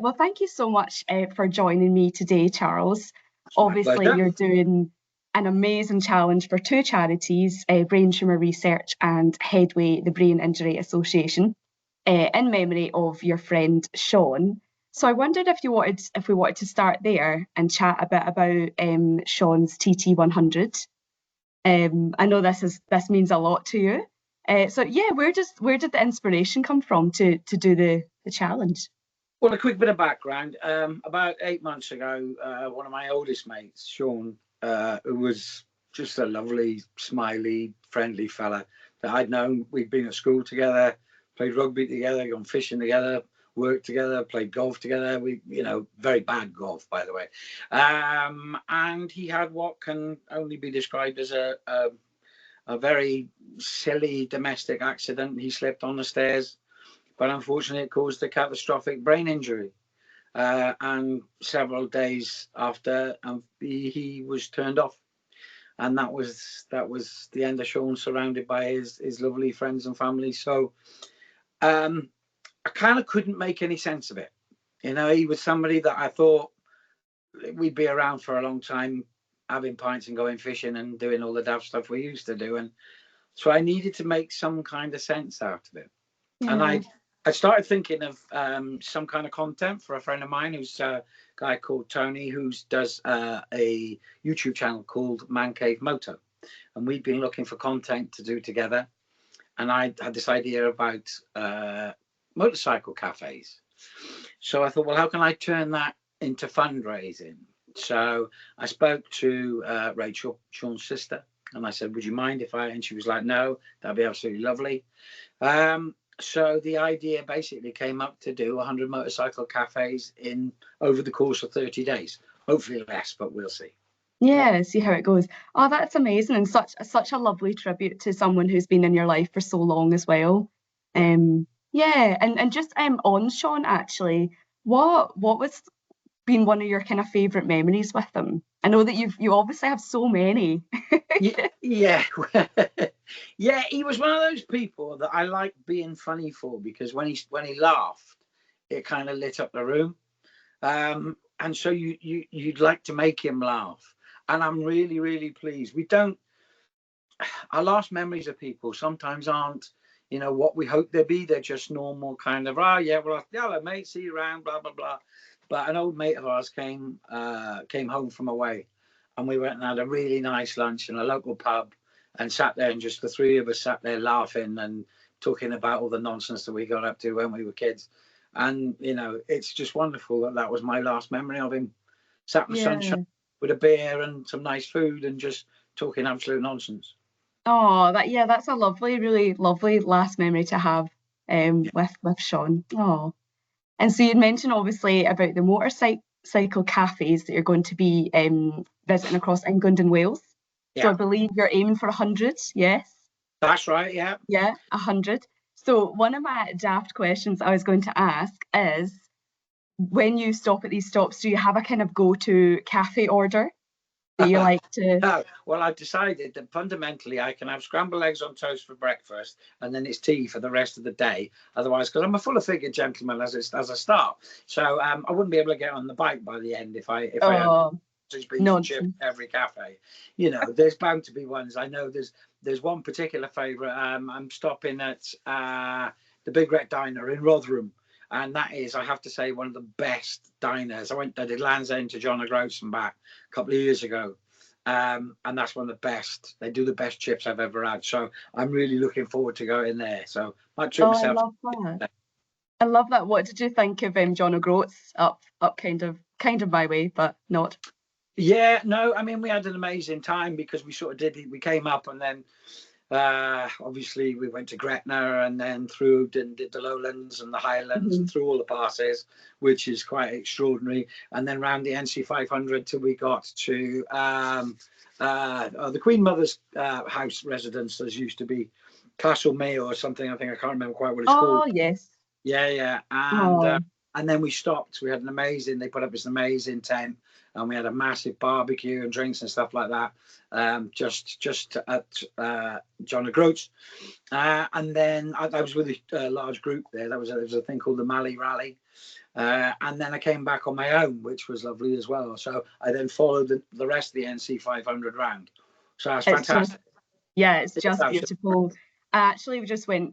Well, thank you so much for joining me today, Charles. My Obviously, pleasure. you're doing an amazing challenge for two charities, Brain Tumour Research and Headway, the Brain Injury Association, in memory of your friend Shaun. So I wondered if we wanted to start there and chat a bit about Shaun's TT100. I know this means a lot to you. So yeah, where did the inspiration come from to do the challenge? Well, a quick bit of background. About 8 months ago, one of my oldest mates, Shaun, who was just a lovely, smiley, friendly fella that I'd known. We'd been at school together, played rugby together, gone fishing together, worked together, played golf together. Very bad golf, by the way. And he had what can only be described as a very silly domestic accident. He slipped on the stairs, but unfortunately it caused a catastrophic brain injury. And several days after, he was turned off, and that was the end of Shaun, surrounded by his lovely friends and family. So I kind of couldn't make any sense of it. He was somebody that I thought we'd be around for a long time, having pints and going fishing and doing all the daft stuff we used to do, and so I needed to make some kind of sense out of it. Yeah. And I started thinking of some kind of content for a friend of mine who's a guy called Tony, who does a YouTube channel called Man Cave Moto. And we've been looking for content to do together. And I had this idea about motorcycle cafes. So I thought, well, how can I turn that into fundraising? So I spoke to Rachel, Shaun's sister, and I said, would you mind if and she was like, no, that'd be absolutely lovely. So the idea basically came up to do 100 motorcycle cafes over the course of 30 days. Hopefully less, but we'll see. Yeah, see how it goes. Oh, that's amazing, and such a lovely tribute to someone who's been in your life for so long as well. Yeah, and just on Shaun, actually, what was been one of your kind of favourite memories with him? I know that you obviously have so many. Yeah. Yeah, he was one of those people that I like being funny for, because when he laughed, it kind of lit up the room. And so you'd like to make him laugh. And I'm really, really pleased. Our last memories of people sometimes aren't, what we hope they'll be. They're just normal kind of, hello mate, see you around, blah, blah, blah. But an old mate of ours came home from away, and we went and had a really nice lunch in a local pub and sat there, and just the three of us sat there laughing and talking about all the nonsense that we got up to when we were kids. And, it's just wonderful that was my last memory of him, sat in the sunshine with a beer and some nice food and just talking absolute nonsense. Oh, that's a lovely, really lovely last memory to have with Shaun. Oh. And so you'd mentioned obviously about the motorcycle cafes that you're going to be visiting across England and Wales. Yeah. So I believe you're aiming for 100, yes? That's right, yeah. Yeah, 100. So one of my daft questions I was going to ask is, when you stop at these stops, do you have a kind of go-to cafe order that you like to? Well, I've decided that fundamentally I can have scrambled eggs on toast for breakfast, and then it's tea for the rest of the day. Otherwise, because I'm a full of figure gentleman as I start, so I wouldn't be able to get on the bike by the end if I had beef and chip every cafe. There's bound to be ones. I know there's one particular favourite. I'm stopping at the Big Red Diner in Rotherham. And that is, I have to say, one of the best diners. I did Land's End to John O'Groats and back a couple of years ago. And that's one of the best. They do the best chips I've ever had. So I'm really looking forward to going there. So I treat myself. I love that. I love that. What did you think of John O'Groats up kind of my way, but not? Yeah, no, I mean, we had an amazing time because we came up and then obviously we went to Gretna and then did the Lowlands and the Highlands and through all the passes, which is quite extraordinary, and then round the NC 500 till we got to the Queen Mother's house residence, as used to be Castle Mayo or something. I can't remember quite what it's called. Oh yes. Yeah. And then we stopped. We had they put up this amazing tent, and we had a massive barbecue and drinks and stuff like that, just at John O'Groats. And then I was with a large group there. There was a thing called the Mali Rally. And then I came back on my own, which was lovely as well. So I then followed the rest of the NC 500 round. So that's It's just, fantastic. yeah, it's It's just beautiful. Actually, we just went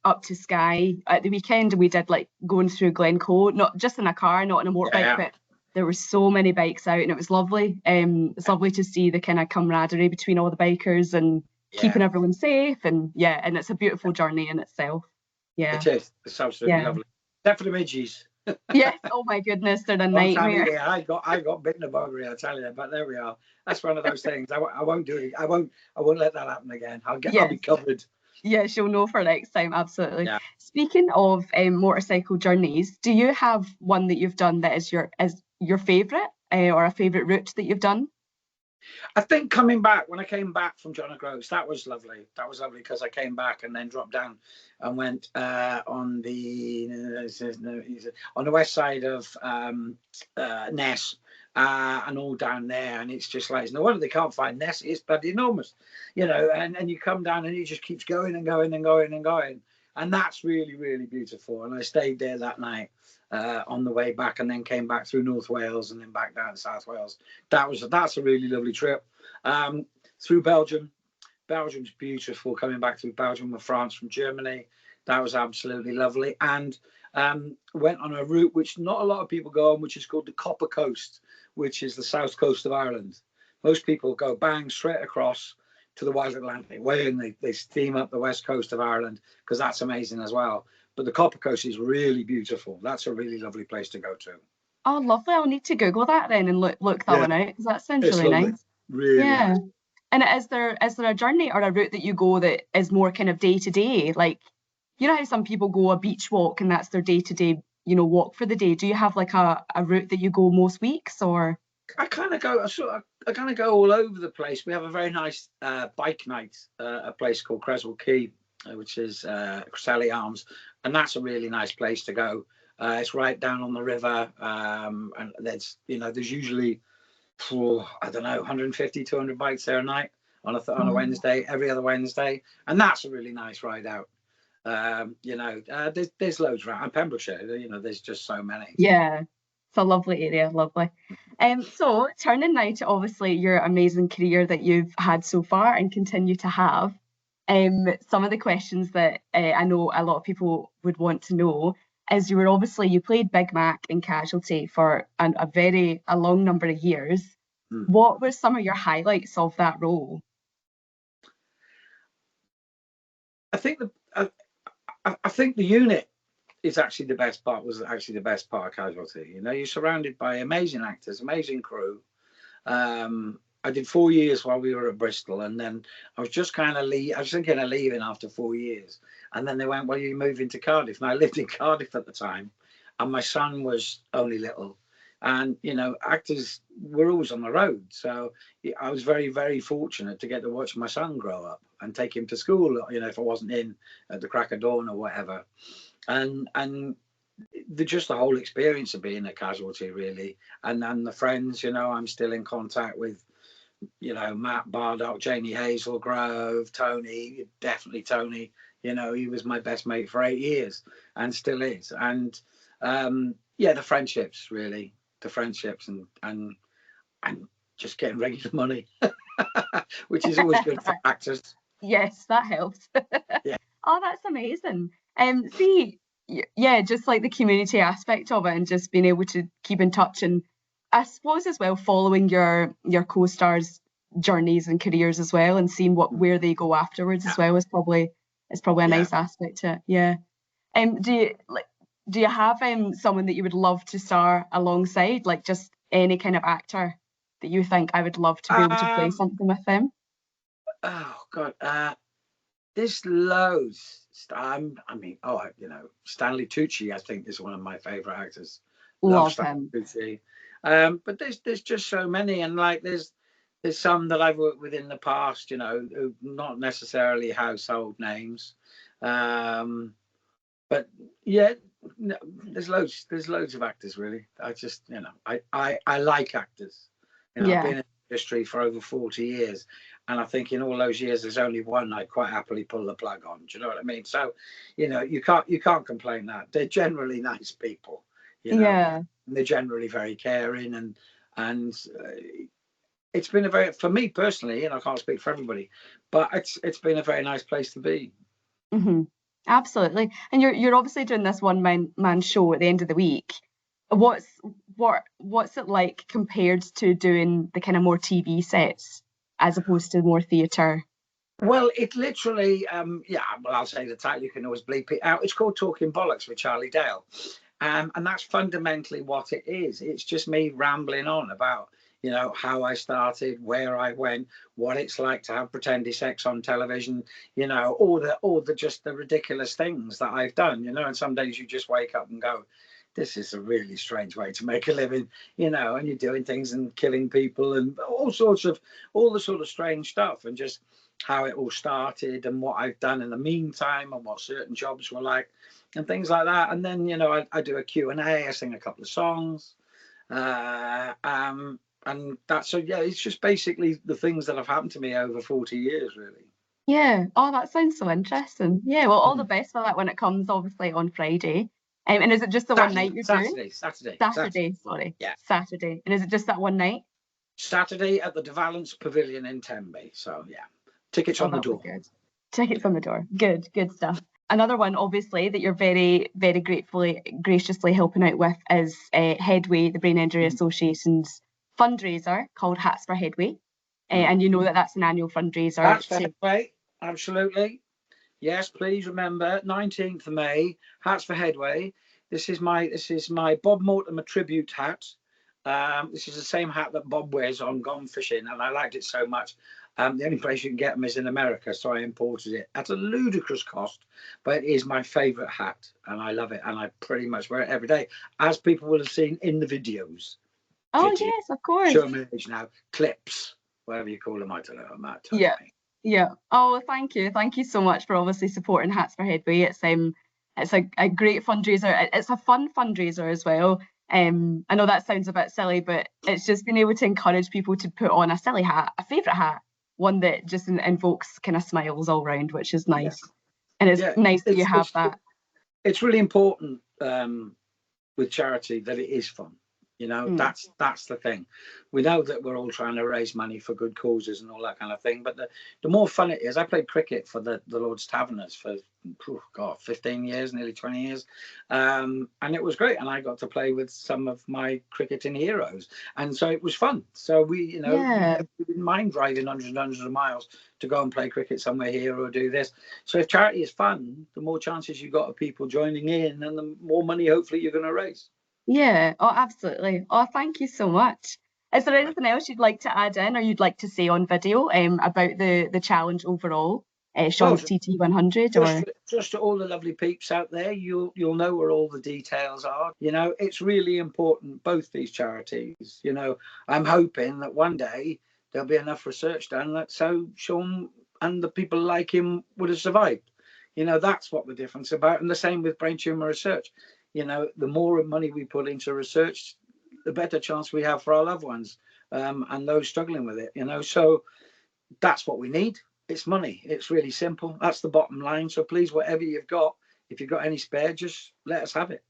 up to Skye at the weekend, and we did like going through Glencoe, not just in a car, not in a motorbike, Yeah. but there were so many bikes out, and it was lovely. It's lovely to see the kind of camaraderie between all the bikers and keeping everyone safe, and yeah, and it's a beautiful journey in itself. Yeah, It is. It's absolutely lovely. Except for the midges. Yes. Oh my goodness, they're a nightmare. Yeah, I got bitten of buggery, I tell you. But there we are. That's one of those things. I won't do it. I won't let that happen again. I'll be covered. Yes, you'll know for next time. Absolutely. Yeah. Speaking of motorcycle journeys, do you have one that you've done that is your favourite or a favourite route that you've done? I think when I came back from John O'Groats, that was lovely. That was lovely because I came back and then dropped down and went on the west side of Ness and all down there. And it's just like, no wonder they can't find Ness. It's bloody enormous, and you come down and it just keeps going and going and going and going. And that's really, really beautiful. And I stayed there that night on the way back, and then came back through North Wales and then back down to South Wales. That's a really lovely trip. Through Belgium. Belgium's beautiful, coming back through Belgium with France from Germany. That was absolutely lovely. And went on a route which not a lot of people go on, which is called the Copper Coast, which is the south coast of Ireland. Most people go bang straight across to the Wild Atlantic way, and they steam up the west coast of Ireland, because that's amazing as well. But the Copper Coast is really beautiful. That's a really lovely place to go to. Oh, lovely. I'll need to Google that then and look that one out, because that sounds really nice. Really nice. And is there a journey or a route that you go that is more kind of day to day? Like, you know how some people go a beach walk and that's their day to day, walk for the day. Do you have like a route that you go most weeks, or? I kind of go all over the place. We have a very nice bike night at a place called Creswell Quay, which is Cresselly Arms, and that's a really nice place to go. It's right down on the river, and there's usually 150, 200 bikes there a night on a Wednesday, every other Wednesday, and that's a really nice ride out. There's loads around. And Pembrokeshire, there's just so many. Yeah. It's a lovely area, lovely. So turning now to obviously your amazing career that you've had so far and continue to have, some of the questions that I know a lot of people would want to know is you played Big Mac in Casualty for a long number of years. What were some of your highlights of that role? I think the unit is actually the best part. Was actually the best part of Casualty. You're surrounded by amazing actors, amazing crew. I did 4 years while we were at Bristol, and then I was just I was thinking of leaving after 4 years, and then they went, "Well, you move into Cardiff." And I lived in Cardiff at the time, and my son was only little, and actors were always on the road, so I was very, very fortunate to get to watch my son grow up and take him to school. If I wasn't in at the crack of dawn or whatever. And just the whole experience of being a Casualty, really, and the friends, I'm still in contact with, Matt Bardock, Janie Hazelgrove, Tony, definitely Tony. He was my best mate for 8 years and still is. And the friendships, really, and just getting regular money, which is always good for actors. Yes, that helps. Yeah. Oh, that's amazing. Just like the community aspect of it and just being able to keep in touch, and I suppose as well following your co-stars' journeys and careers as well, and seeing where they go afterwards as well is probably a nice aspect to it. Yeah. Do you have someone that you would love to star alongside, like just any kind of actor that you think I would love to be able to play something with them? Oh God, there's loads. Stanley Tucci, I think, is one of my favorite actors. Love him. Tucci. But there's just so many, and like there's some that I've worked with in the past, who not necessarily household names, but yeah, there's loads of actors, really. I just I like actors. I've been in the industry for over 40 years, and I think in all those years there's only one I'd quite happily pull the plug on. Do you know what I mean? So you can't complain that they're generally nice people. you know. Yeah. And they're generally very caring, and it's been a very, for me personally, and I can't speak for everybody, but it's been a very nice place to be. Hmm. Absolutely. And you're obviously doing this one man show at the end of the week. What's what's it like compared to doing the kind of more TV sets as opposed to more theatre? Well, it literally, yeah, well, I'll say the title, you can always bleep it out. It's called Talking Bollocks with Charlie Dale. And that's fundamentally what it is. It's just me rambling on about, how I started, where I went, what it's like to have pretendy sex on television, all the just the ridiculous things that I've done, and some days you just wake up and go, this is a really strange way to make a living, and you're doing things and killing people and all the sort of strange stuff, and just how it all started and what I've done in the meantime and what certain jobs were like and things like that. And then, I do a Q&A, I sing a couple of songs. And that's, so yeah, it's just basically the things that have happened to me over 40 years, really. Yeah. Oh, that sounds so interesting. Yeah. Well, all the best for that when it comes, obviously on Friday. And is it just the one night you're doing? Saturday, sorry. Yeah. Saturday. And is it just that one night? Saturday at the De Valence Pavilion in Tenby. So yeah, tickets Oh, on the that'll door. be good. Tickets on the door. Good stuff. Another one, obviously, that you're very, very graciously helping out with is Headway, the Brain Injury Association's fundraiser called Hats for Headway. And you know that's an annual fundraiser. Hats for Headway, absolutely. Yes, please remember, 19th of May, Hats for Headway. This is my Bob Mortimer tribute hat. This is the same hat that Bob wears on Gone Fishing, and I liked it so much. The only place you can get them is in America, so I imported it at a ludicrous cost, but it is my favourite hat, and I love it, and I pretty much wear it every day, as people will have seen in the videos. Oh, yes, of course. Show me now, clips, whatever you call them, I don't know, I'm not touching me. Yeah. Oh, thank you. Thank you so much for obviously supporting Hats for Headway. It's a great fundraiser. It's a fun fundraiser as well. I know that sounds a bit silly, but it's just being able to encourage people to put on a silly hat, a favourite hat, one that just invokes kind of smiles all round, which is nice. And it's nice that you have that. It's really important with charity that it is fun. That's the thing. We know that we're all trying to raise money for good causes and all that kind of thing, but the more fun it is. I played cricket for the Lord's Taverners for 15 years, nearly 20 years, and it was great. And I got to play with some of my cricketing heroes, and so it was fun. So we didn't mind driving hundreds of miles to go and play cricket somewhere here or do this. So if charity is fun, the more chances you got of people joining in, and the more money hopefully you're going to raise. Yeah, oh, absolutely. Oh, thank you so much. Is there anything else you'd like to add in or you'd like to say on video about the challenge overall? Shaun's TT100 or just to all the lovely peeps out there, you'll know where all the details are. It's really important, both these charities. I'm hoping that one day there'll be enough research done that so Shaun and the people like him would have survived. That's what the difference is about. And the same with Brain Tumour Research. The more money we put into research, the better chance we have for our loved ones and those struggling with it. So that's what we need. It's money. It's really simple. That's the bottom line. So please, whatever you've got, if you've got any spare, just let us have it.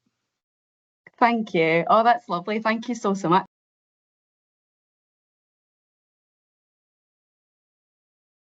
Thank you. Oh, that's lovely. Thank you so much.